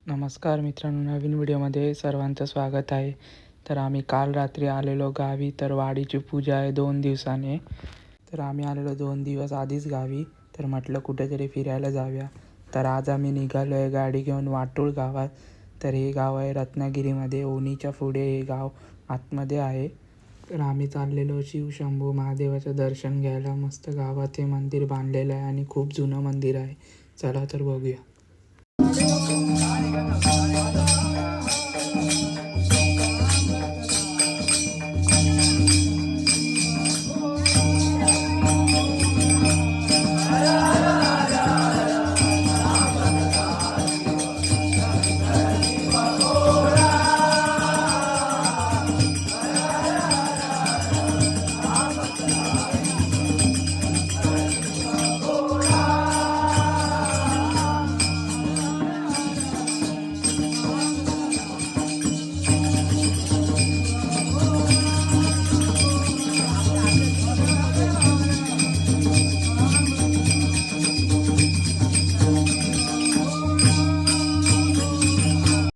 नमस्कार मित्रांनो, नवीन व्हिडिओमध्ये सर्वांचं स्वागत आहे. तर आम्ही काल रात्री आलेलो गावी. तर वाडीची पूजा आहे 2 दिवसाने. तर आम्ही आलेलो 2 दिवस आधीच गावी. तर म्हटलं कुठेतरी फिरायला जाऊया. तर आज आम्ही निघालो आहे गाडी घेऊन वाटूळ गावात. तर हे गाव आहे रत्नागिरीमध्ये, ओणीच्या पुढे हे गाव आतमध्ये आहे. तर आम्ही चाललेलो शिवशंभू महादेवाचं दर्शन घ्यायला. मस्त गावात हे मंदिर बांधलेलं आहे आणि खूप जुनं मंदिर आहे. चला तर बघूया.